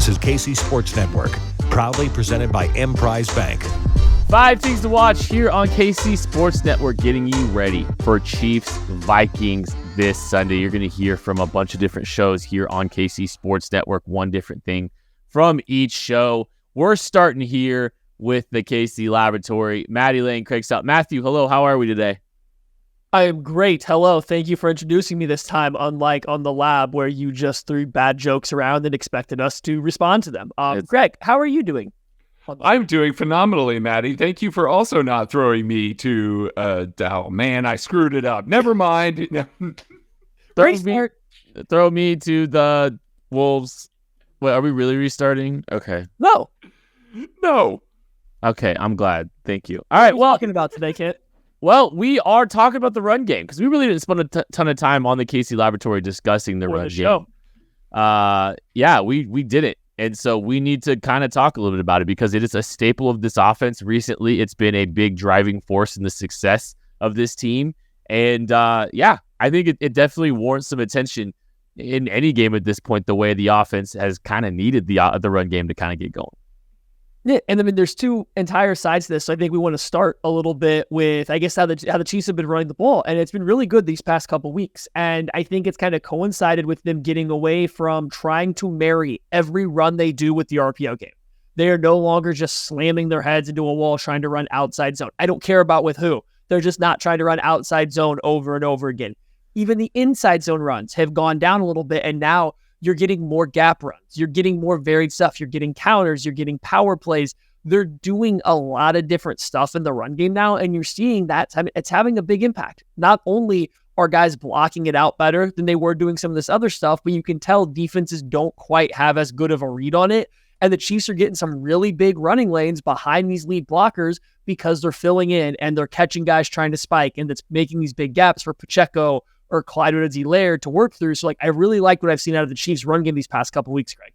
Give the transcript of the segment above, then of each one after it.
is KC Sports Network, proudly presented by Emprise Bank. 5 things to watch here on KC Sports Network, getting you ready for Chiefs Vikings this Sunday. You're going to hear from a bunch of different shows here on KC Sports Network, one different thing from each show. We're starting here with the KC Laboratory. Maddie Lane, Craig Stout. Matthew, hello. How are we today? I am great. Hello. Thank you for introducing me this time, unlike on the lab where you just threw bad jokes around and expected us to respond to them. Greg, how are you doing? I'm doing phenomenally, Maddie. Thank you for also not throwing me to oh man, I screwed it up. Never mind. Throw me to the Wolves. Wait, are we really restarting? Okay. No. Okay, I'm glad. Thank you. All right, What are you talking about today, Kit? Well, we are talking about the run game because we really didn't spend a ton of time on the KC Laboratory discussing the run game. Yeah, we did it. And so we need to kind of talk a little bit about it because it is a staple of this offense. Recently, it's been a big driving force in the success of this team. And I think it definitely warrants some attention in any game at this point, the way the offense has kind of needed the run game to kind of get going. Yeah, and I mean, there's two entire sides to this. So I think we want to start a little bit with, I guess, how the Chiefs have been running the ball. And it's been really good these past couple weeks. And I think it's kind of coincided with them getting away from trying to marry every run they do with the RPO game. They are no longer just slamming their heads into a wall trying to run outside zone. I don't care about with who. They're just not trying to run outside zone over and over again. Even the inside zone runs have gone down a little bit. And now you're getting more gap runs. You're getting more varied stuff. You're getting counters. You're getting power plays. They're doing a lot of different stuff in the run game now, and you're seeing that it's having a big impact. Not only are guys blocking it out better than they were doing some of this other stuff, but you can tell defenses don't quite have as good of a read on it, and the Chiefs are getting some really big running lanes behind these lead blockers because they're filling in and they're catching guys trying to spike, and that's making these big gaps for Pacheco or Clyde Edwards-Helaire to work through. So, I really like what I've seen out of the Chiefs run game these past couple weeks, Greg.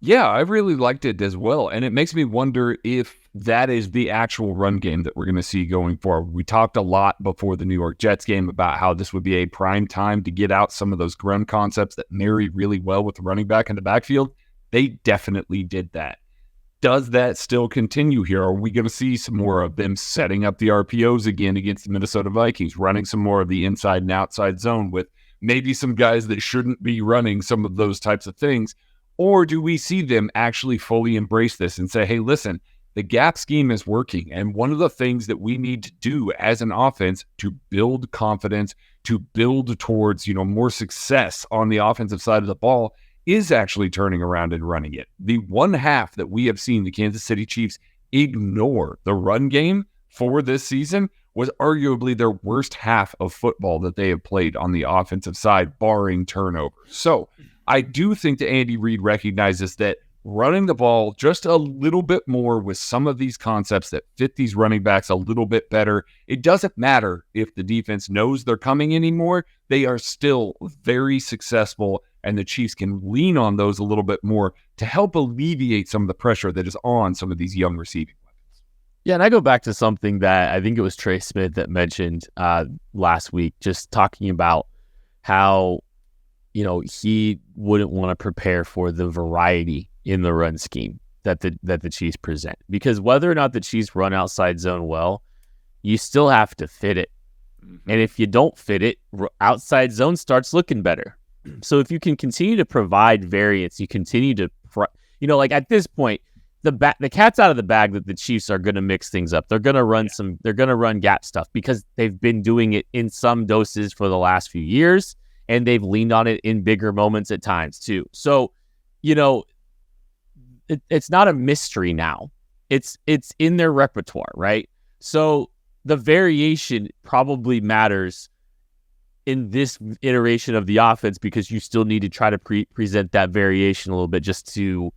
Yeah, I really liked it as well. And it makes me wonder if that is the actual run game that we're going to see going forward. We talked a lot before the New York Jets game about how this would be a prime time to get out some of those run concepts that marry really well with the running back in the backfield. They definitely did that. Does that still continue here? Are we going to see some more of them setting up the RPOs again against the Minnesota Vikings, running some more of the inside and outside zone with maybe some guys that shouldn't be running some of those types of things? Or do we see them actually fully embrace this and say, hey, listen, the gap scheme is working. And one of the things that we need to do as an offense to build confidence, to build towards, more success on the offensive side of the ball is actually turning around and running it. The one half that we have seen the Kansas City Chiefs ignore the run game for this season was arguably their worst half of football that they have played on the offensive side, barring turnovers. So I do think that Andy Reid recognizes that running the ball just a little bit more with some of these concepts that fit these running backs a little bit better. It doesn't matter if the defense knows they're coming anymore. They are still very successful, and the Chiefs can lean on those a little bit more to help alleviate some of the pressure that is on some of these young receiving weapons. Yeah, and I go back to something that I think it was Trey Smith that mentioned last week, just talking about how, he wouldn't want to prepare for the variety in the run scheme that the Chiefs present. Because whether or not the Chiefs run outside zone well, you still have to fit it. Mm-hmm. And if you don't fit it, outside zone starts looking better. So if you can continue to provide variance, you continue to, at this point, the cat's out of the bag that the Chiefs are going to mix things up. They're going to run they're going to run gap stuff because they've been doing it in some doses for the last few years, and they've leaned on it in bigger moments at times too. So, it's not a mystery now. It's in their repertoire, right? So the variation probably matters in this iteration of the offense because you still need to try to present that variation a little bit just to,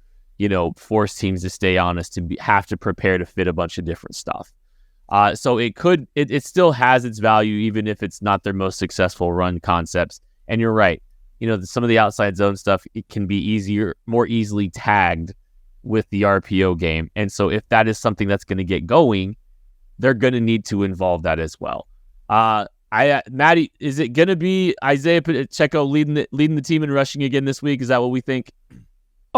force teams to stay honest and have to prepare to fit a bunch of different stuff. So it still has its value, even if it's not their most successful run concepts. And you're right. Some of the outside zone stuff, it can be more easily tagged with the RPO game. And so if that is something that's going to get going, they're going to need to involve that as well. Maddie, is it going to be Isaiah Pacheco leading the team in rushing again this week? Is that what we think?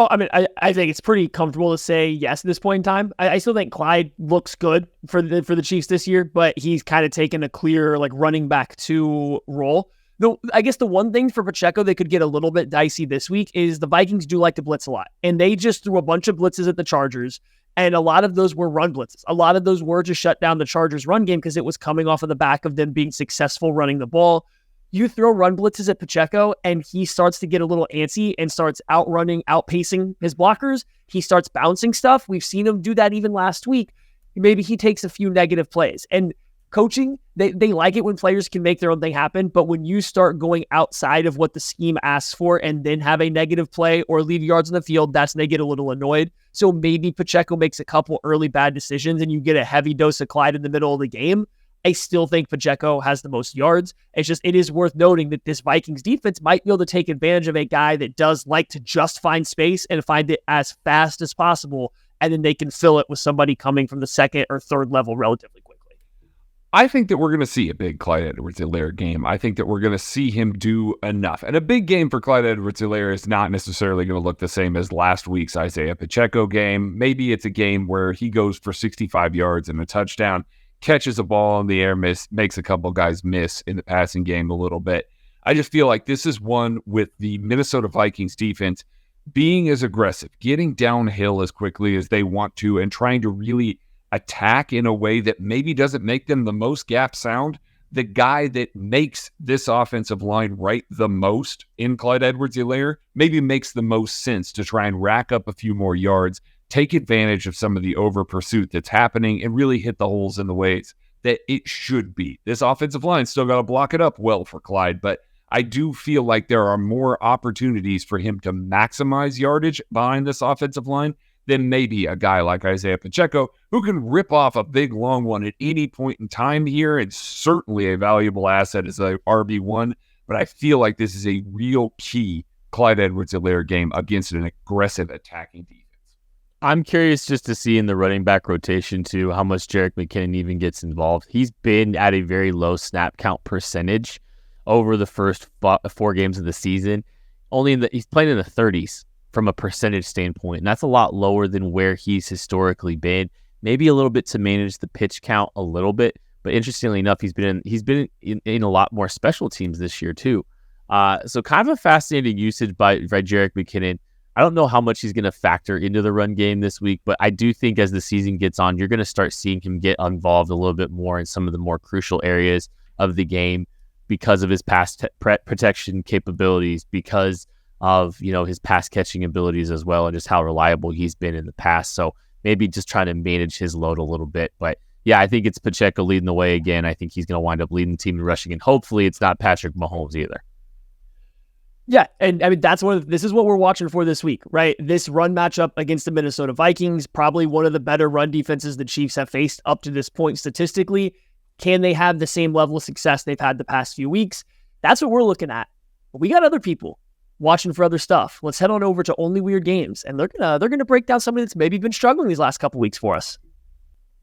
Oh, I mean, I think it's pretty comfortable to say yes at this point in time. I still think Clyde looks good for the Chiefs this year, but he's kind of taken a clear like running back 2 role. Though I guess the one thing for Pacheco that could get a little bit dicey this week is the Vikings do like to blitz a lot, and they just threw a bunch of blitzes at the Chargers, and a lot of those were run blitzes. A lot of those were to shut down the Chargers' run game because it was coming off of the back of them being successful running the ball. You throw run blitzes at Pacheco, and he starts to get a little antsy and starts outrunning, outpacing his blockers. He starts bouncing stuff. We've seen him do that even last week. Maybe he takes a few negative plays. And coaching, they like it when players can make their own thing happen, but when you start going outside of what the scheme asks for and then have a negative play or leave yards on the field, that's when they get a little annoyed. So maybe Pacheco makes a couple early bad decisions and you get a heavy dose of Clyde in the middle of the game. I still think Pacheco has the most yards. It is worth noting that this Vikings defense might be able to take advantage of a guy that does like to just find space and find it as fast as possible, and then they can fill it with somebody coming from the second or third level relatively quickly. I think that we're going to see a big Clyde Edwards-Helaire game. I think that we're going to see him do enough. And a big game for Clyde Edwards-Helaire is not necessarily going to look the same as last week's Isaiah Pacheco game. Maybe it's a game where he goes for 65 yards and a touchdown, catches a ball in the air, makes a couple guys miss in the passing game a little bit. I just feel like this is one with the Minnesota Vikings defense being as aggressive, getting downhill as quickly as they want to, and trying to really attack in a way that maybe doesn't make them the most gap sound. The guy that makes this offensive line right the most in Clyde Edwards-Helaire maybe makes the most sense to try and rack up a few more yards, take advantage of some of the over pursuit that's happening, and really hit the holes in the ways that it should be. This offensive line still got to block it up well for Clyde, but I do feel like there are more opportunities for him to maximize yardage behind this offensive line than maybe a guy like Isaiah Pacheco, who can rip off a big long one at any point in time here, and certainly a valuable asset as a RB1. But I feel like this is a real key Clyde Edwards-Helaire game against an aggressive attacking defense. I'm curious just to see in the running back rotation too how much Jerick McKinnon even gets involved. He's been at a very low snap count percentage over the first 4 games of the season. He's playing in the 30s from a percentage standpoint, and that's a lot lower than where he's historically been. Maybe a little bit to manage the pitch count a little bit, but interestingly enough, he's been in a lot more special teams this year too. So kind of a fascinating usage by Jerick McKinnon. I don't know how much he's going to factor into the run game this week, but I do think as the season gets on, you're going to start seeing him get involved a little bit more in some of the more crucial areas of the game because of his pass protection capabilities, because of his pass catching abilities as well, and just how reliable he's been in the past. So maybe just trying to manage his load a little bit. But yeah, I think it's Pacheco leading the way again. I think he's going to wind up leading the team in rushing, and hopefully it's not Patrick Mahomes either. Yeah, and I mean this is what we're watching for this week, right? This run matchup against the Minnesota Vikings, probably one of the better run defenses the Chiefs have faced up to this point statistically. Can they have the same level of success they've had the past few weeks? That's what we're looking at. But we got other people watching for other stuff. Let's head on over to Only Weird Games, and they're gonna break down somebody that's maybe been struggling these last couple weeks for us.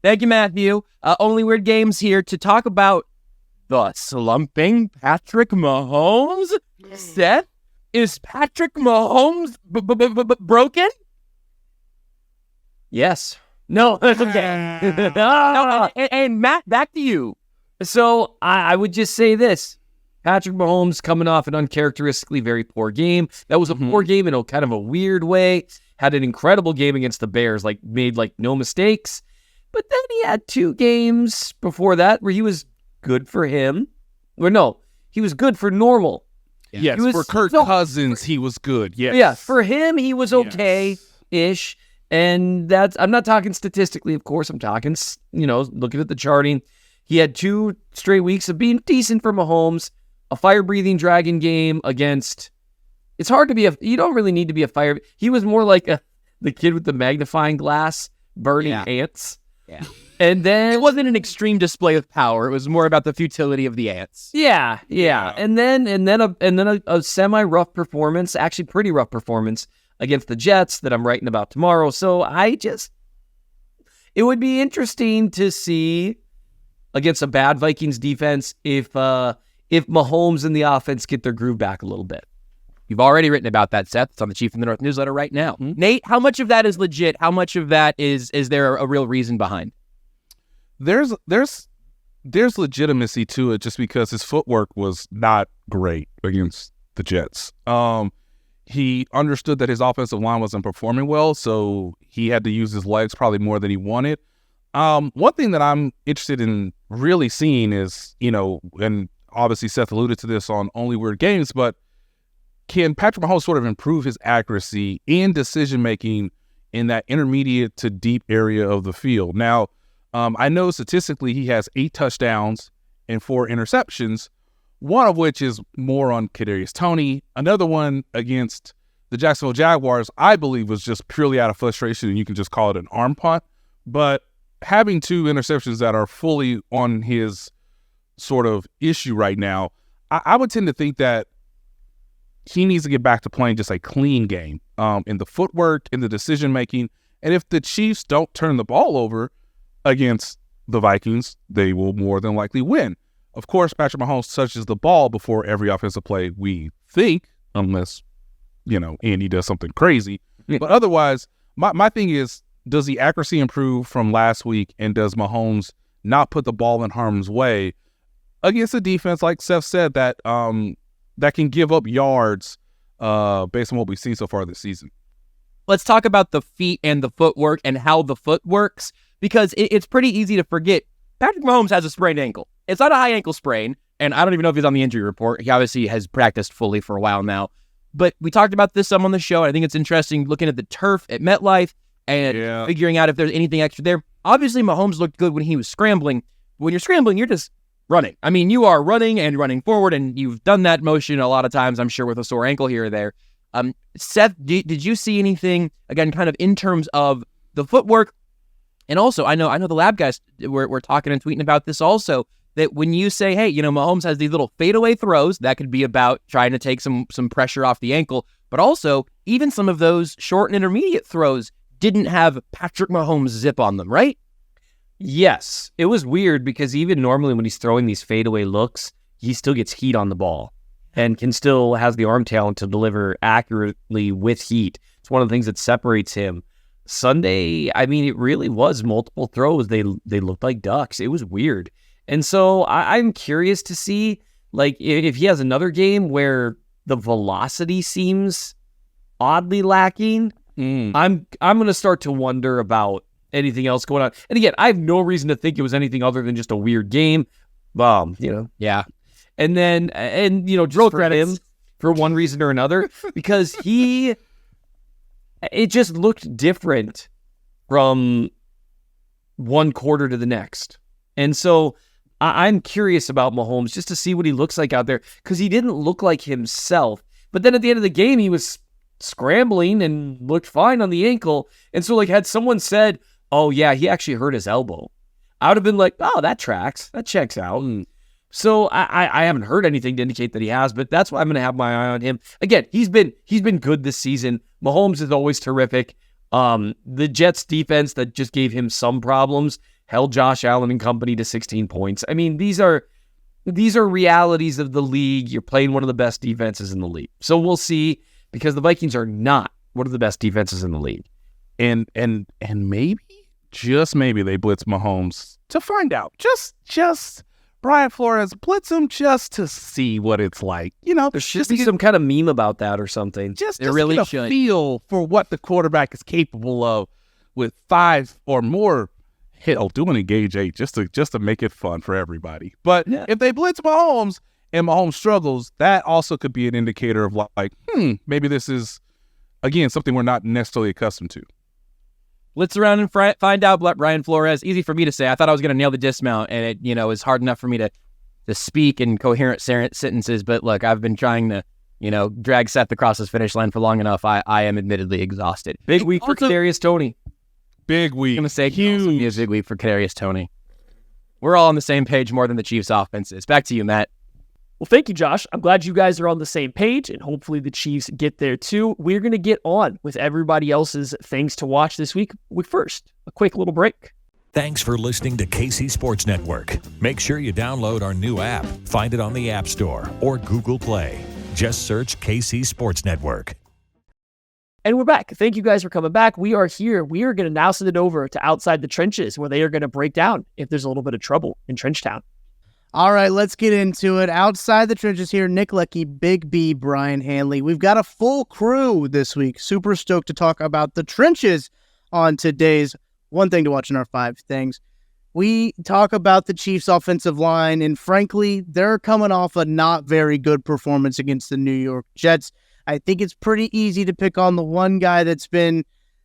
Thank you, Matthew. Only Weird Games here to talk about the slumping Patrick Mahomes. Seth, is Patrick Mahomes broken? Yes. No, that's okay. No, and Matt, back to you. So I would just say this. Patrick Mahomes coming off an uncharacteristically very poor game. That was a poor game in a kind of a weird way. Had an incredible game against the Bears, made no mistakes. But then he had 2 games before that where he was good for him. Or no, he was good for normal. Yes, for Kirk Cousins, he was good. Yes. Yeah, for him, he was okay-ish. And I'm not talking statistically, of course. I'm talking, looking at the charting. He had 2 straight weeks of being decent for Mahomes. A fire-breathing dragon game against... It's hard to be you don't really need to be a fire... He was more like the kid with the magnifying glass burning ants. Yeah. And then... It wasn't an extreme display of power. It was more about the futility of the ants. Yeah. And then a semi-rough performance, actually pretty rough performance against the Jets that I'm writing about tomorrow. So it would be interesting to see against a bad Vikings defense if Mahomes and the offense get their groove back a little bit. You've already written about that, Seth. It's on the Chief in the North newsletter right now. Nate, how much of that is legit? How much of that is there a real reason behind? There's legitimacy to it just because his footwork was not great against the Jets. He understood that his offensive line wasn't performing well, so he had to use his legs probably more than he wanted. One thing that I'm interested in really seeing is, and obviously Seth alluded to this on Only Weird Games, but can Patrick Mahomes sort of improve his accuracy and decision-making in that intermediate to deep area of the field? Now, I know statistically he has 8 touchdowns and 4 interceptions, one of which is more on Kadarius Toney. Another one against the Jacksonville Jaguars, I believe, was just purely out of frustration, and you can just call it an arm punt. But having 2 interceptions that are fully on his sort of issue right now, I would tend to think that he needs to get back to playing just a clean game in the footwork, in the decision-making. And if the Chiefs don't turn the ball over against the Vikings, they will more than likely win. Of course, Patrick Mahomes touches the ball before every offensive play, we think, unless, Andy does something crazy. But otherwise, my thing is, does the accuracy improve from last week, and does Mahomes not put the ball in harm's way against a defense, like Seth said, that can give up yards based on what we've seen so far this season? Let's talk about the feet and the footwork and how the foot works, because it's pretty easy to forget. Patrick Mahomes has a sprained ankle. It's not a high ankle sprain, and I don't even know if he's on the injury report. He obviously has practiced fully for a while now. But we talked about this some on the show, and I think it's interesting looking at the turf at MetLife and figuring out if there's anything extra there. Obviously, Mahomes looked good when he was scrambling. When you're scrambling, you're just running. I mean, you are running and running forward, and you've done that motion a lot of times, I'm sure, with a sore ankle here or there. Seth, did you see anything, again, kind of in terms of the footwork? And also, I know the lab guys were talking and tweeting about this also, that when you say, hey, Mahomes has these little fadeaway throws, that could be about trying to take some pressure off the ankle. But also, even some of those short and intermediate throws didn't have Patrick Mahomes zip on them, right? Yes. It was weird because even normally when he's throwing these fadeaway looks, he still gets heat on the ball and has the arm talent to deliver accurately with heat. It's one of the things that separates him. Sunday, I mean, it really was multiple throws. They looked like ducks. It was weird. And so I'm curious to see, if he has another game where the velocity seems oddly lacking, I'm going to start to wonder about anything else going on. And again, I have no reason to think it was anything other than just a weird game. Yeah. And then, just for him, for one reason or another, because it just looked different from one quarter to the next. And so I'm curious about Mahomes just to see what he looks like out there, because he didn't look like himself. But then at the end of the game, he was scrambling and looked fine on the ankle. And so, had someone said, oh, yeah, he actually hurt his elbow, I would have been like, oh, that tracks. That checks out. So I haven't heard anything to indicate that he has, but that's why I'm going to have my eye on him. Again, he's been good this season. Mahomes is always terrific. The Jets defense that just gave him some problems held Josh Allen and company to 16 points. I mean, these are realities of the league. You're playing one of the best defenses in the league. So we'll see, because the Vikings are not one of the best defenses in the league. And maybe, just maybe, they blitz Mahomes to find out. Just Brian Flores blitz him just to see what it's like. There should be some kind of meme about that or something. Just really get a feel for what the quarterback is capable of with 5 or more. Hell, do an engage 8 just to make it fun for everybody. But if they blitz Mahomes and Mahomes struggles, that also could be an indicator of maybe this is, again, something we're not necessarily accustomed to. Blitz around and find out, Brian Flores. Easy for me to say. I thought I was going to nail the dismount, and it, is hard enough for me to speak in coherent sentences. But look, I've been trying to, drag Seth across this finish line for long enough. I am admittedly exhausted. Big week for Kadarius Toney. Big week. I'm going to say huge. Be a big week for Kadarius Toney. We're all on the same page more than the Chiefs' offense is. Back to you, Matt. Well, thank you, Josh. I'm glad you guys are on the same page, and hopefully the Chiefs get there too. We're going to get on with everybody else's things to watch this week. First, a quick little break. Thanks for listening to KC Sports Network. Make sure you download our new app. Find it on the App Store or Google Play. Just search KC Sports Network. And we're back. Thank you guys for coming back. We are here. We are going to now send it over to Outside the Trenches, where they are going to break down if there's a little bit of trouble in Trenchtown. All right, let's get into it. Outside the Trenches here, Nick Lecky, Big B, Brian Hanley. We've got a full crew this week. Super stoked to talk about the trenches on today's One Thing to Watch in our 5 things. We talk about the Chiefs' offensive line, and frankly, they're coming off a not very good performance against the New York Jets. I think it's pretty easy to pick on the one guy that's been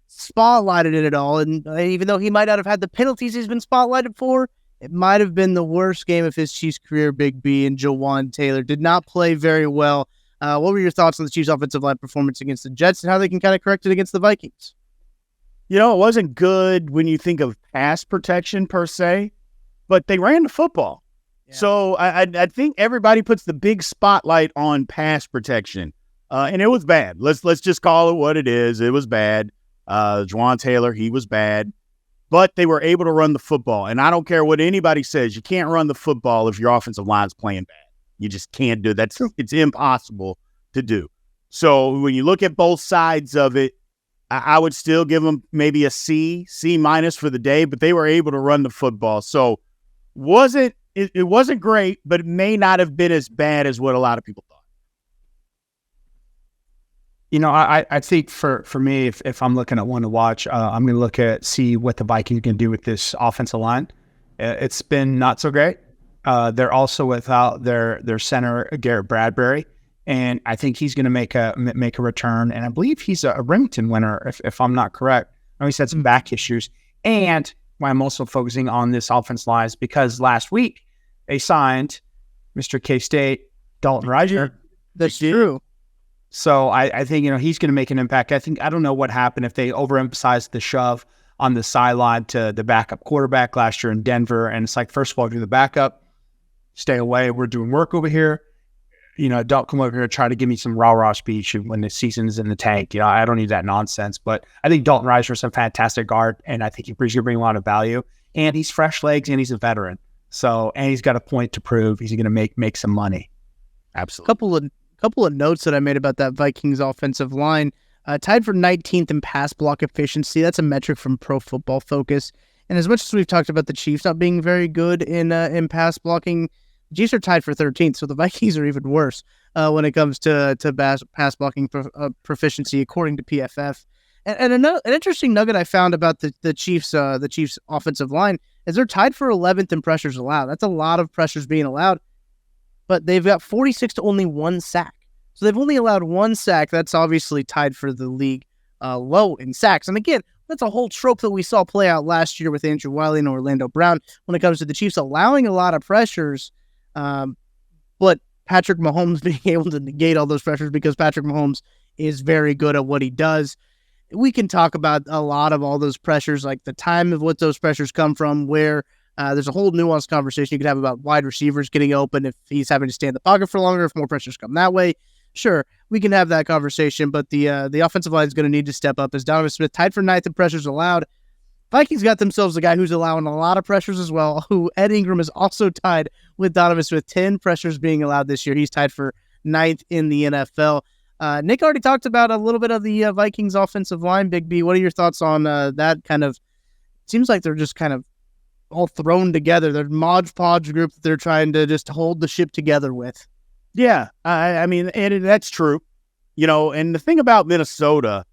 spotlighted in it all, and even though he might not have had the penalties he's been spotlighted for, it might have been the worst game of his Chiefs career. Big B and Jawan Taylor did not play very well. What were your thoughts on the Chiefs' offensive line performance against the Jets and how they can kind of correct it against the Vikings? You know, it wasn't good when you think of pass protection per se, but they ran the football. Yeah. So I think everybody puts the big spotlight on pass protection. And it was bad. Let's just call it what it is. It was bad. Jawan Taylor, he was bad. But they were able to run the football. And I don't care what anybody says. You can't run the football if your offensive line's playing bad. You just can't do that. It's impossible to do. So when you look at both sides of it, I would still give them maybe a C minus for the day. But they were able to run the football. So it wasn't great, but it may not have been as bad as what a lot of people thought. You know, I think for me, if I'm looking at one to watch, I'm going to see what the Vikings can do with this offensive line. It's been not so great. They're also without their center, Garrett Bradbury, and I think he's going to make a return. And I believe he's a Remington winner, if I'm not correct. I know he's had some back issues. And why I'm also focusing on this offensive line is because last week they signed Mr. K-State, Dalton Risner. That's true. So I think, he's going to make an impact. I don't know what happened if they overemphasized the shove on the sideline to the backup quarterback last year in Denver. And it's like, first of all, do the backup, stay away. We're doing work over here. Don't come over here and try to give me some rah-rah speech when the season's in the tank. I don't need that nonsense. But I think Dalton Risner is a fantastic guard, and I think he's going to bring a lot of value. And he's fresh legs, and he's a veteran. And he's got a point to prove. He's going to make some money. Absolutely. Couple of notes that I made about that Vikings offensive line. Tied for 19th in pass block efficiency. That's a metric from Pro Football Focus. And as much as we've talked about the Chiefs not being very good in pass blocking, the Chiefs are tied for 13th, so the Vikings are even worse when it comes to pass blocking proficiency, according to PFF. And an interesting nugget I found about the Chiefs offensive line is they're tied for 11th in pressures allowed. That's a lot of pressures being allowed. But they've got 46 to only 1 sack. So they've only allowed 1 sack. That's obviously tied for the league low in sacks. And again, that's a whole trope that we saw play out last year with Andrew Wiley and Orlando Brown when it comes to the Chiefs allowing a lot of pressures, but Patrick Mahomes being able to negate all those pressures because Patrick Mahomes is very good at what he does. We can talk about a lot of all those pressures, like the time of what those pressures come from, where there's a whole nuanced conversation you could have about wide receivers getting open if he's having to stay in the pocket for longer, if more pressures come that way. Sure, we can have that conversation, but the offensive line is going to need to step up as Donovan Smith tied for 9th in pressures allowed. Vikings got themselves a guy who's allowing a lot of pressures as well, who Ed Ingram is also tied with Donovan Smith, 10 pressures being allowed this year. He's tied for 9th in the NFL. Nick already talked about a little bit of the Vikings offensive line. Big B, what are your thoughts on that kind of, seems like they're just kind of all thrown together. They're Mod Podge group that they're trying to just hold the ship together with. Yeah, I mean, and that's true. And the thing about Minnesota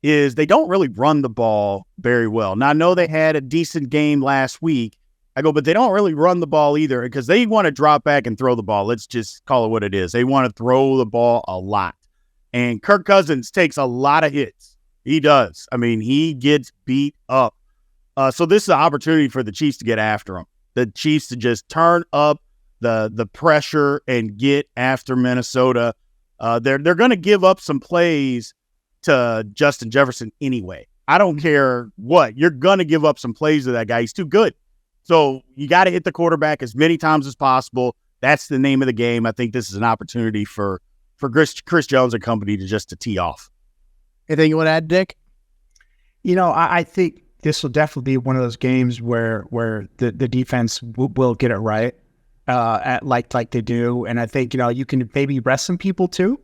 is they don't really run the ball very well. Now, I know they had a decent game last week. But they don't really run the ball either because they want to drop back and throw the ball. Let's just call it what it is. They want to throw the ball a lot. And Kirk Cousins takes a lot of hits. He does. I mean, he gets beat up. So this is an opportunity for the Chiefs to get after him. The Chiefs to just turn up the pressure and get after Minnesota. They're going to give up some plays to Justin Jefferson anyway. I don't care what. You're going to give up some plays to that guy. He's too good. So you got to hit the quarterback as many times as possible. That's the name of the game. I think this is an opportunity for Chris Jones and company to tee off. Anything you want to add, Dick? I think this will definitely be one of those games where the defense will get it right, like they do. And I think, you can maybe rest some people too.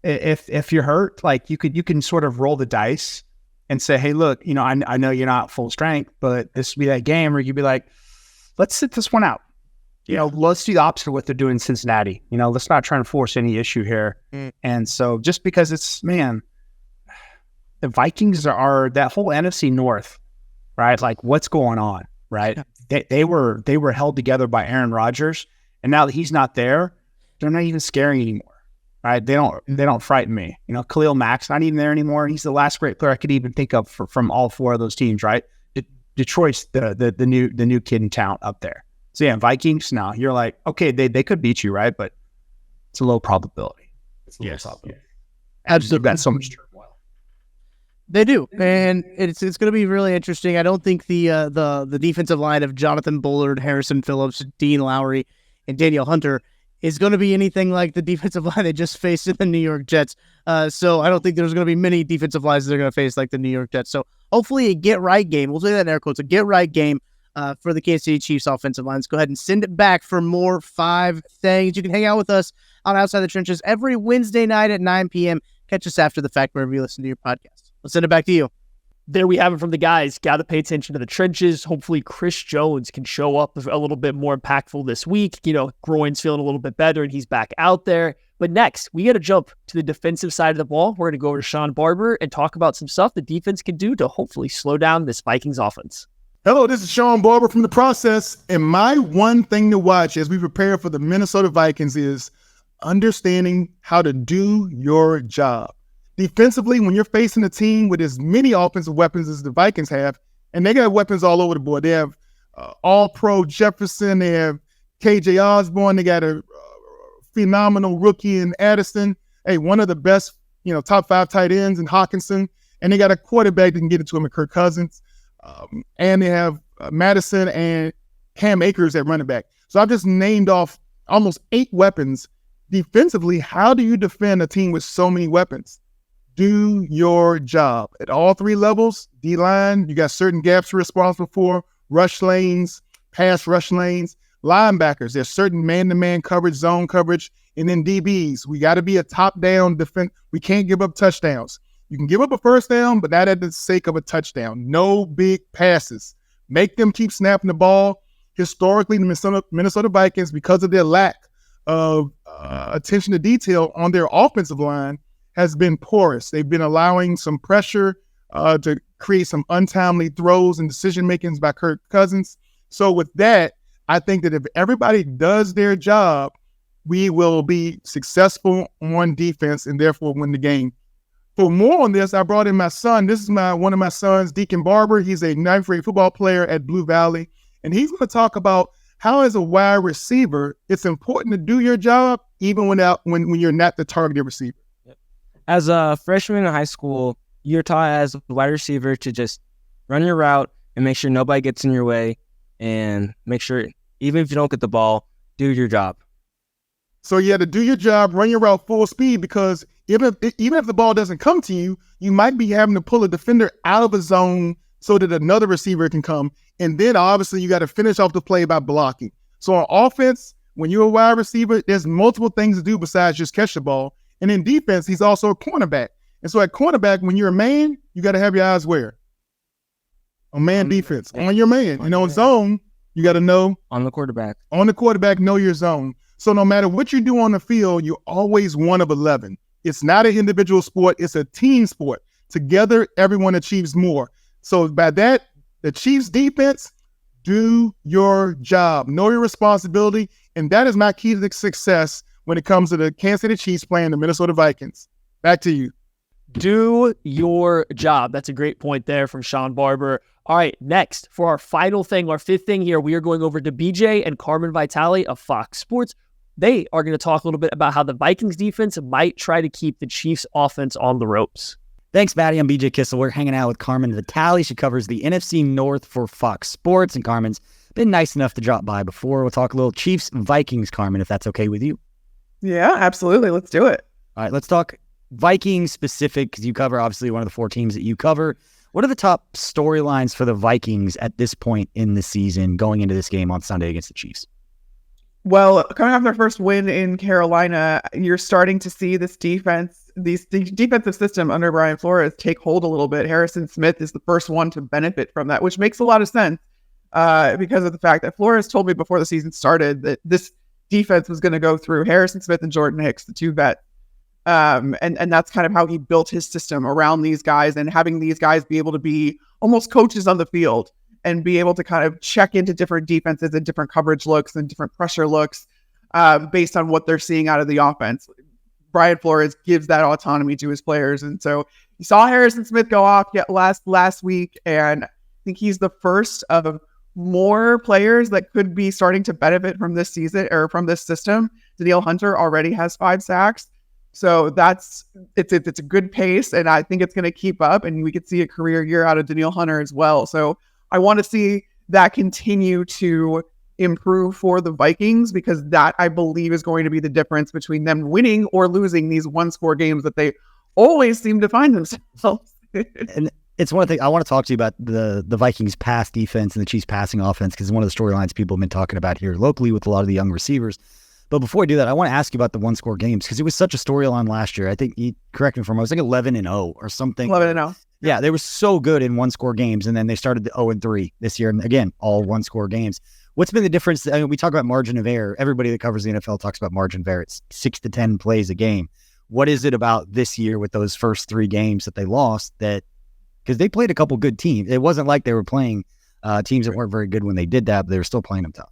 if you're hurt, like you can sort of roll the dice and say, hey, look, I know you're not full strength, but this would be that game where you'd be like, let's sit this one out. Let's do the opposite of what they're doing in Cincinnati. Let's not try and force any issue here. And so just because the Vikings are that whole NFC North, right? Like what's going on, right? They were held together by Aaron Rodgers, and now that he's not there, they're not even scary anymore. Right? They don't frighten me. Khalil Mack's not even there anymore. He's the last great player I could even think of from all four of those teams, right? Detroit's the new kid in town up there. So yeah, Vikings, now you're like, okay, they could beat you, right? But it's a low probability. Absolutely. They've got so much turmoil. They do, and it's going to be really interesting. I don't think the defensive line of Jonathan Bullard, Harrison Phillips, Dean Lowry, and Daniel Hunter is going to be anything like the defensive line they just faced in the New York Jets. So I don't think there's going to be many defensive lines they're going to face like the New York Jets. So hopefully a get-right game. We'll say that in air quotes, a get-right game for the Kansas City Chiefs offensive line. Let's go ahead and send it back for more 5 things. You can hang out with us on Outside the Trenches every Wednesday night at 9 p.m. Catch us after the fact wherever you listen to your podcast. Let's send it back to you. There we have it from the guys. Got to pay attention to the trenches. Hopefully Chris Jones can show up a little bit more impactful this week. Groin's feeling a little bit better and he's back out there. But next, we got to jump to the defensive side of the ball. We're going to go over to Shawn Barber and talk about some stuff the defense can do to hopefully slow down this Vikings offense. Hello, this is Shawn Barber from The Process. And my one thing to watch as we prepare for the Minnesota Vikings is understanding how to do your job. Defensively, when you're facing a team with as many offensive weapons as the Vikings have, and they got weapons all over the board. They have all-pro Jefferson. They have KJ Osborne. They got a phenomenal rookie in Addison. Hey, one of the best, top 5 tight ends in Hawkinson. And they got a quarterback that can get it to him in Kirk Cousins. And they have Madison and Cam Akers at running back. So I've just named off almost 8 weapons. Defensively, how do you defend a team with so many weapons? Do your job at all 3 levels. D-line, you got certain gaps you're responsible for. Rush lanes, pass rush lanes. Linebackers, there's certain man-to-man coverage, zone coverage. And then DBs, we got to be a top-down defense. We can't give up touchdowns. You can give up a first down, but not at the sake of a touchdown. No big passes. Make them keep snapping the ball. Historically, the Minnesota Vikings, because of their lack of attention to detail on their offensive line, has been porous. They've been allowing some pressure to create some untimely throws and decision-makings by Kirk Cousins. So with that, I think that if everybody does their job, we will be successful on defense and therefore win the game. For more on this, I brought in my son. This is one of my sons, Deacon Barber. He's a 9th grade football player at Blue Valley, and he's going to talk about how, as a wide receiver, it's important to do your job even when you're not the targeted receiver. As a freshman in high school, you're taught as a wide receiver to just run your route and make sure nobody gets in your way and make sure, even if you don't get the ball, do your job. So you have to do your job, run your route full speed, because even if the ball doesn't come to you, you might be having to pull a defender out of a zone so that another receiver can come. And then obviously you got to finish off the play by blocking. So on offense, when you're a wide receiver, there's multiple things to do besides just catch the ball. And in defense, he's also a cornerback. And so at cornerback, when you're a man, you got to have your eyes where? On man defense, on your man. And on zone, you got to know. On the quarterback. On the quarterback, know your zone. So no matter what you do on the field, you're always one of 11. It's not an individual sport. It's a team sport. Together, everyone achieves more. So by that, the Chiefs defense, do your job. Know your responsibility. And that is my key to success when it comes to the Kansas City Chiefs playing the Minnesota Vikings. Back to you. Do your job. That's a great point there from Shawn Barber. All right, next, for our final thing, our 5th thing here, we are going over to BJ and Carmen Vitali of Fox Sports. They are going to talk a little bit about how the Vikings defense might try to keep the Chiefs offense on the ropes. Thanks, Maddie. I'm BJ Kissel. We're hanging out with Carmen Vitali. She covers the NFC North for Fox Sports, and Carmen's been nice enough to drop by before. We'll talk a little Chiefs-Vikings, Carmen, if that's okay with you. Yeah, absolutely. Let's do it. All right, let's talk Vikings specific, because you cover obviously one of the 4 teams that you cover. What are the top storylines for the Vikings at this point in the season going into this game on Sunday against the Chiefs? Well, coming off their first win in Carolina, you're starting to see this defensive system under Brian Flores take hold a little bit. Harrison Smith is the first one to benefit from that, which makes a lot of sense because of the fact that Flores told me before the season started that this defense was going to go through Harrison Smith and Jordan Hicks, the two vets. And that's kind of how he built his system around these guys and having these guys be able to be almost coaches on the field and be able to kind of check into different defenses and different coverage looks and different pressure looks based on what they're seeing out of the offense. Brian Flores gives that autonomy to his players. And so you saw Harrison Smith go off last week, and I think he's the first of more players that could be starting to benefit from this season or from this system. Danielle Hunter already has 5 sacks. So it's a good pace, and I think it's going to keep up, and we could see a career year out of Danielle Hunter as well. So I want to see that continue to improve for the Vikings, because that, I believe, is going to be the difference between them winning or losing these one-score games that they always seem to find themselves. And it's one of the things I want to talk to you about, the Vikings pass defense and the Chiefs passing offense, because it's one of the storylines people have been talking about here locally with a lot of the young receivers. But before I do that, I want to ask you about the one-score games, because it was such a storyline last year. I think, correct me if I'm wrong, I was like 11-0 or something. 11-0. Yeah, they were so good in one-score games, and then they started the 0-3 this year, and again, all one-score games. What's been the difference? I mean, we talk about margin of error. Everybody that covers the NFL talks about margin of error. It's 6 to 10 plays a game. What is it about this year with those first 3 games that they lost that, because they played a couple good teams. It wasn't like they were playing teams that weren't very good when they did that, but they were still playing them tough.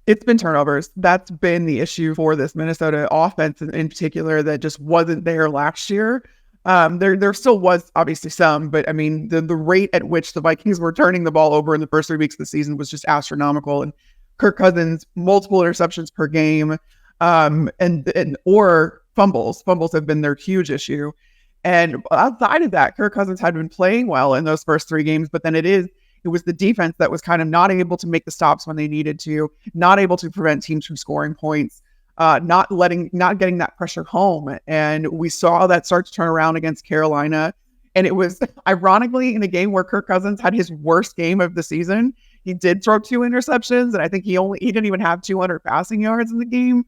It's been turnovers. That's been the issue for this Minnesota offense in particular that just wasn't there last year. There still was obviously some, but I mean, the rate at which the Vikings were turning the ball over in the first 3 weeks of the season was just astronomical. And Kirk Cousins, multiple interceptions per game, or fumbles. Fumbles have been their huge issue. And outside of that, Kirk Cousins had been playing well in those first 3 games, but then it was the defense that was kind of not able to make the stops when they needed to, not able to prevent teams from scoring points, not getting that pressure home. And we saw that start to turn around against Carolina. And it was ironically in a game where Kirk Cousins had his worst game of the season. He did throw 2 interceptions, and I think he didn't even have 200 passing yards in the game.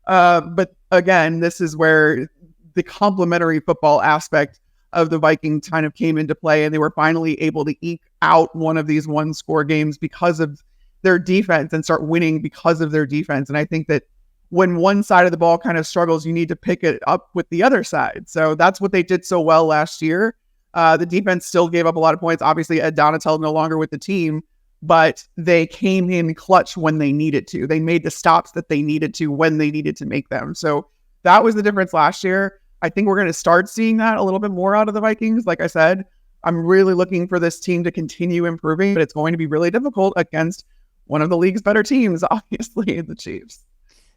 But again, this is where the complementary football aspect of the Vikings kind of came into play, and they were finally able to eke out one of these one-score games because of their defense and start winning because of their defense. And I think that when one side of the ball kind of struggles, you need to pick it up with the other side. So that's what they did so well last year. The defense still gave up a lot of points. Obviously, Ed Donatel no longer with the team, but they came in clutch when they needed to. They made the stops that they needed to when they needed to make them. So that was the difference last year. I think we're going to start seeing that a little bit more out of the Vikings. Like I said, I'm really looking for this team to continue improving, but it's going to be really difficult against one of the league's better teams, obviously, the Chiefs.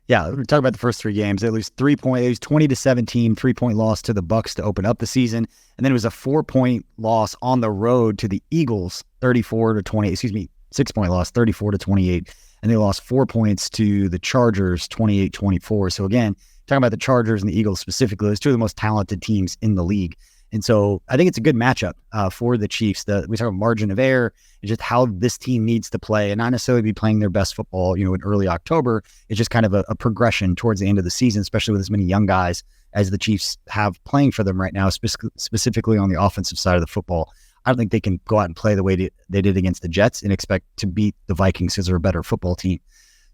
Yeah, we're talking about the first 3 games. They lose 3 points. It was 20-17, 3-point loss to the Bucs to open up the season, and then it was a 4-point loss on the road to the Eagles, 6-point loss, 34-28, and they lost 4 points to the Chargers, 28-24. So again, talking about the Chargers and the Eagles specifically, those 2 of the most talented teams in the league. And so I think it's a good matchup for the Chiefs. We talk about margin of error and just how this team needs to play and not necessarily be playing their best football, in early October. It's just kind of a progression towards the end of the season, especially with as many young guys as the Chiefs have playing for them right now, specifically on the offensive side of the football. I don't think they can go out and play the way they did against the Jets and expect to beat the Vikings because they're a better football team.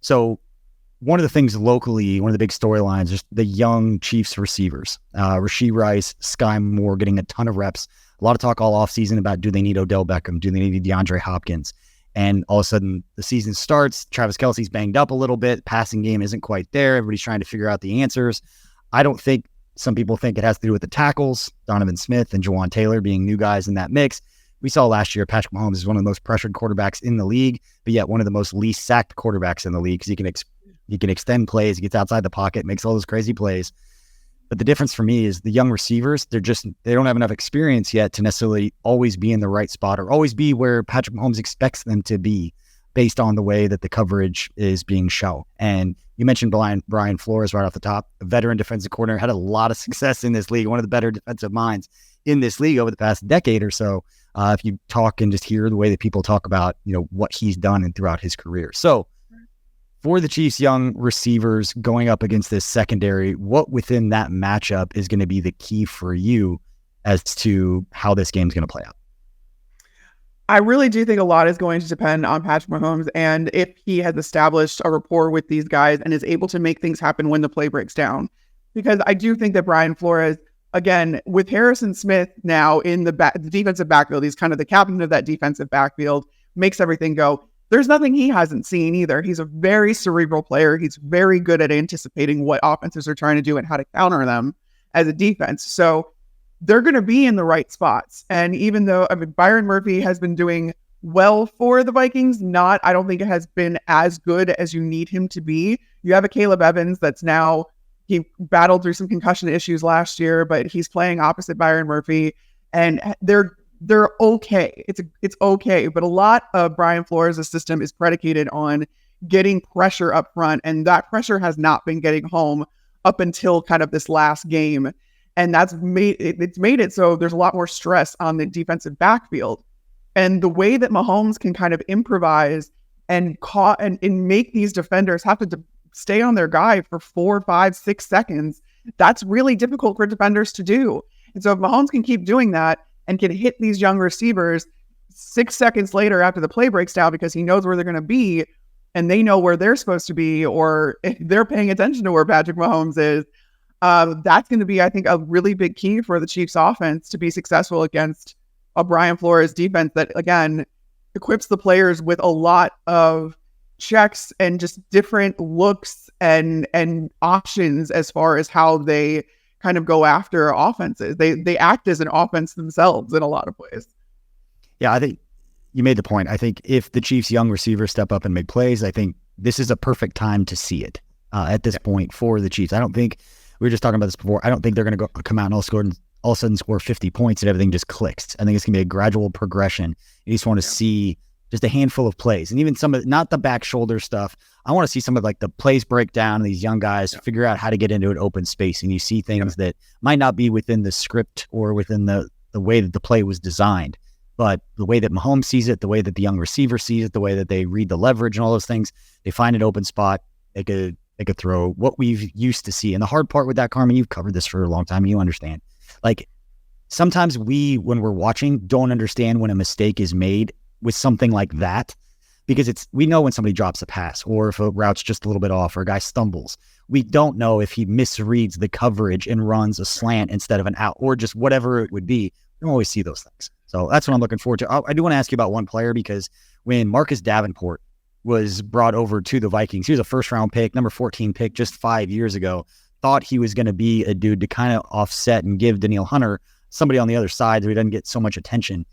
So one of the things locally, one of the big storylines is the young Chiefs receivers. Rashee Rice, Sky Moore getting a ton of reps. A lot of talk all offseason about, do they need Odell Beckham? Do they need DeAndre Hopkins? And all of a sudden the season starts. Travis Kelce's banged up a little bit. Passing game isn't quite there. Everybody's trying to figure out the answers. I don't think, some people think it has to do with the tackles, Donovan Smith and Jawan Taylor being new guys in that mix. We saw last year Patrick Mahomes is one of the most pressured quarterbacks in the league, but yet one of the most least sacked quarterbacks in the league, because he can extend plays, he gets outside the pocket, makes all those crazy plays. But the difference for me is the young receivers, they don't have enough experience yet to necessarily always be in the right spot or always be where Patrick Mahomes expects them to be based on the way that the coverage is being shown. And you mentioned Brian Flores right off the top, a veteran defensive coordinator, had a lot of success in this league, one of the better defensive minds in this league over the past decade or so. If you talk and just hear the way that people talk about, what he's done and throughout his career. So For the Chiefs' young receivers going up against this secondary, what within that matchup is going to be the key for you as to how this game's going to play out? I really do think a lot is going to depend on Patrick Mahomes and if he has established a rapport with these guys and is able to make things happen when the play breaks down. Because I do think that Brian Flores, again, with Harrison Smith now in the defensive backfield, he's kind of the captain of that defensive backfield, makes everything go. There's nothing he hasn't seen either. He's a very cerebral player. He's very good at anticipating what offenses are trying to do and how to counter them as a defense. So they're going to be in the right spots. And even though Byron Murphy has been doing well for the Vikings, I don't think it has been as good as you need him to be. You have a Caleb Evans that's now, he battled through some concussion issues last year, but he's playing opposite Byron Murphy, and they're okay. It's okay. But a lot of Brian Flores' system is predicated on getting pressure up front, and that pressure has not been getting home up until kind of this last game. And that's made it so there's a lot more stress on the defensive backfield. And the way that Mahomes can kind of improvise and make these defenders have to stay on their guy for 4, 5, 6 seconds, that's really difficult for defenders to do. And so if Mahomes can keep doing that and can hit these young receivers 6 seconds later after the play breaks down because he knows where they're going to be and they know where they're supposed to be, or if they're paying attention to where Patrick Mahomes is, that's going to be, I think, a really big key for the Chiefs offense to be successful against a Brian Flores defense that, again, equips the players with a lot of checks and just different looks and options as far as how they kind of go after offenses. They act as an offense themselves in a lot of ways. Yeah, I think you made the point. I think if the Chiefs' young receivers step up and make plays, I think this is a perfect time to see it at this point for the Chiefs. I don't think, we were just talking about this before, I don't think they're going to come out and all of a sudden score 50 points and everything just clicks. I think it's going to be a gradual progression. You just want to see just a handful of plays. And even some of, not the back shoulder stuff, I want to see some of like the plays break down and these young guys figure out how to get into an open space. And you see things that might not be within the script or within the way that the play was designed. But the way that Mahomes sees it, the way that the young receiver sees it, the way that they read the leverage and all those things, they find an open spot, they could throw what we've used to see. And the hard part with that, Carmen, you've covered this for a long time, you understand. Like, sometimes we, when we're watching, don't understand when a mistake is made with something like that, because we know when somebody drops a pass or if a route's just a little bit off or a guy stumbles. We don't know if he misreads the coverage and runs a slant instead of an out or just whatever it would be. We don't always see those things. So that's what I'm looking forward to. I do want to ask you about one player, because when Marcus Davenport was brought over to the Vikings, he was a first-round pick, number 14 pick just 5 years ago. Thought he was going to be a dude to kind of offset and give Danielle Hunter somebody on the other side so he doesn't get so much attention.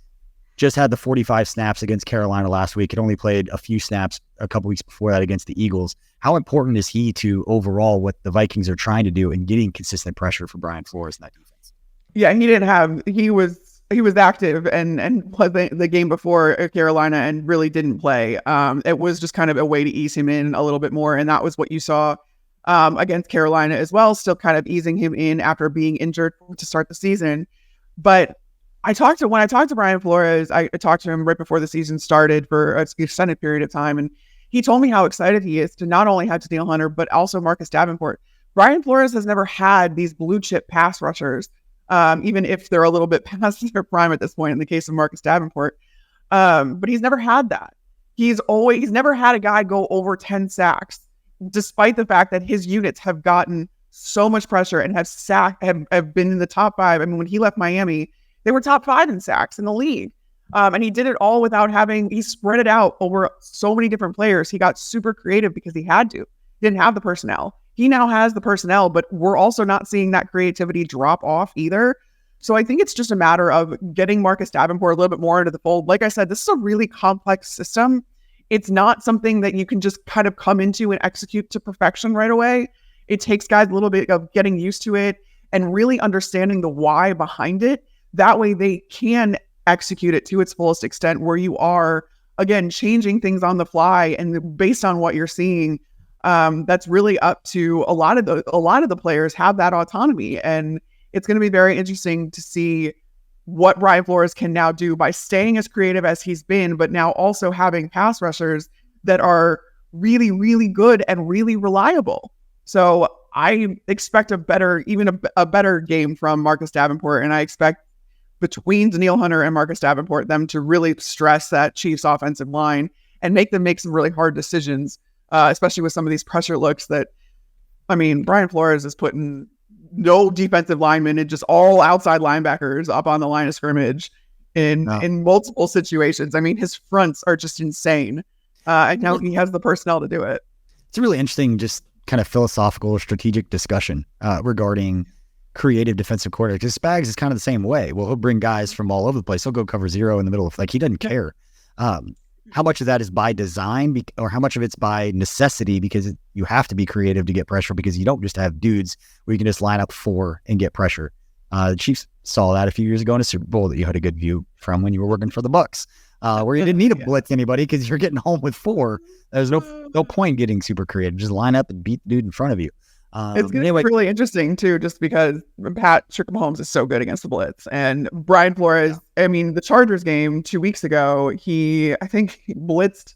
Just had the 45 snaps against Carolina last week. Had only played a few snaps a couple weeks before that against the Eagles. How important is he to overall what the Vikings are trying to do and getting consistent pressure for Brian Flores in that defense? Yeah, he was active and played the game before Carolina and really didn't play. It was just kind of a way to ease him in a little bit more, and that was what you saw against Carolina as well, still kind of easing him in after being injured to start the season. But when I talked to Brian Flores, I talked to him right before the season started for an extended period of time, and he told me how excited he is to not only have Danielle Hunter, but also Marcus Davenport. Brian Flores has never had these blue chip pass rushers, even if they're a little bit past their prime at this point in the case of Marcus Davenport. But he's never had that. He's never had a guy go over 10 sacks, despite the fact that his units have gotten so much pressure and have been in the top 5. I mean, when he left Miami, they were top 5 in sacks in the league. And he did it all without he spread it out over so many different players. He got super creative because he had to. He didn't have the personnel. He now has the personnel, but we're also not seeing that creativity drop off either. So I think it's just a matter of getting Marcus Davenport a little bit more into the fold. Like I said, this is a really complex system. It's not something that you can just kind of come into and execute to perfection right away. It takes guys a little bit of getting used to it and really understanding the why behind it. That way they can execute it to its fullest extent, where you are, again, changing things on the fly and based on what you're seeing. That's really up to a lot of the players have that autonomy, and it's going to be very interesting to see what Brian Flores can now do by staying as creative as he's been, but now also having pass rushers that are really, really good and really reliable. So I expect a better game from Marcus Davenport, and I expect between Danielle Hunter and Marcus Davenport them to really stress that Chiefs offensive line and make them make some really hard decisions, especially with some of these pressure looks that, I mean, Brian Flores is putting no defensive linemen and just all outside linebackers up on the line of scrimmage in multiple situations. I mean, his fronts are just insane. And now he has the personnel to do it. It's a really interesting, just kind of philosophical, strategic discussion regarding creative defensive coordinators. Because Spags is kind of the same way. Well, he'll bring guys from all over the place. He'll go cover zero in the middle of, like, he doesn't care. How much of that is by design or how much of it's by necessity because you have to be creative to get pressure because you don't just have dudes where you can just line up 4 and get pressure. The Chiefs saw that a few years ago in a Super Bowl that you had a good view from when you were working for the Bucs, where you didn't need to blitz anybody because you're getting home with 4. There's no point getting super creative. Just line up and beat the dude in front of you. It's going to be really interesting too, just because Patrick Mahomes is so good against the blitz, and Brian Flores. I mean, the Chargers game 2 weeks ago, I think he blitzed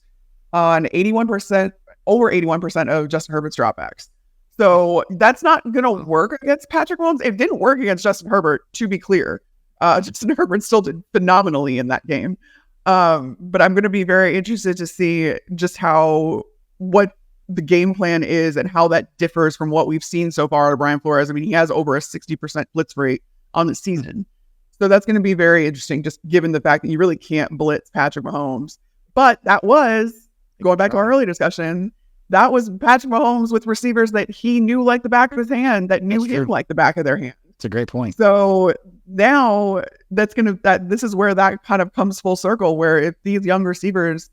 on over 81% of Justin Herbert's dropbacks. So that's not going to work against Patrick Mahomes. It didn't work against Justin Herbert, to be clear. Justin Herbert still did phenomenally in that game. But I'm going to be very interested to see just what the game plan is and how that differs from what we've seen so far out of Brian Flores. I mean, he has over a 60% blitz rate on the season. So that's going to be very interesting, just given the fact that you really can't blitz Patrick Mahomes. But that was, going back to our earlier discussion, that was Patrick Mahomes with receivers that he knew like the back of his hand, that knew him like the back of their hand. It's a great point. So now this is where that kind of comes full circle, where if these young receivers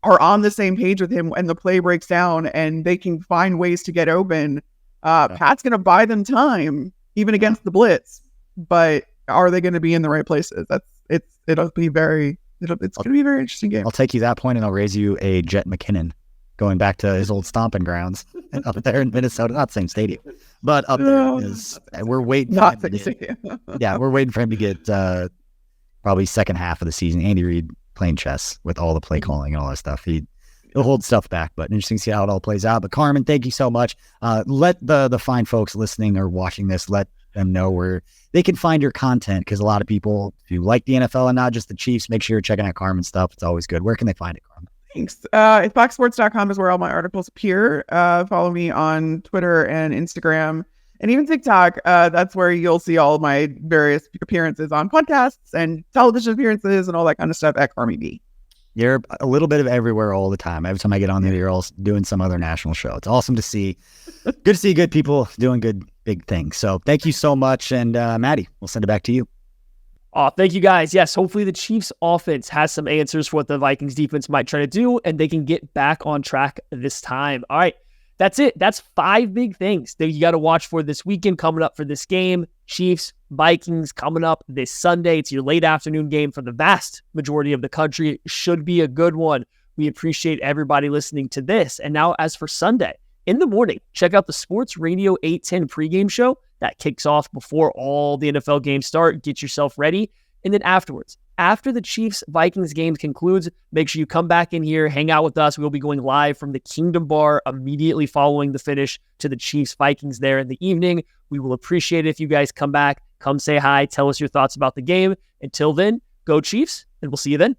are on the same page with him and the play breaks down and they can find ways to get open, Pat's going to buy them time, even against the blitz. But are they going to be in the right places? It'll be going to be a very interesting game. I'll take you that point and I'll raise you a Jet McKinnon, going back to his old stomping grounds up there in Minnesota. Not the same stadium, but up there is, we're waiting. We're waiting for him to get probably second half of the season. Andy Reid playing chess with all the play calling and all that stuff. He'll hold stuff back, but interesting to see how it all plays out. But Carmen, thank you so much. Let the fine folks listening or watching this, let them know where they can find your content, because a lot of people, if you like the NFL and not just the Chiefs, make sure you're checking out Carmen's stuff. It's always good. Where can they find it, Carmen? Thanks. FoxSports.com is where all my articles appear. Follow me on Twitter and Instagram and even TikTok. That's where you'll see all of my various appearances on podcasts and television appearances and all that kind of stuff at Carmi B. You're a little bit of everywhere all the time. Every time I get on there, you're all doing some other national show. It's awesome to see. Good to see good people doing good, big things. So thank you so much. And Maddie, we'll send it back to you. Oh, thank you guys. Yes, hopefully the Chiefs offense has some answers for what the Vikings defense might try to do, and they can get back on track this time. All right, that's it. That's 5 big things that you got to watch for this weekend coming up for this game. Chiefs, Vikings coming up this Sunday. It's your late afternoon game for the vast majority of the country. It should be a good one. We appreciate everybody listening to this. And now as for Sunday, in the morning, check out the Sports Radio 810 pregame show. That kicks off before all the NFL games start. Get yourself ready. And then afterwards, after the Chiefs-Vikings game concludes, make sure you come back in here, hang out with us. We'll be going live from the Kingdom Bar immediately following the finish to the Chiefs-Vikings there in the evening. We will appreciate it if you guys come back, come say hi, tell us your thoughts about the game. Until then, go Chiefs, and we'll see you then.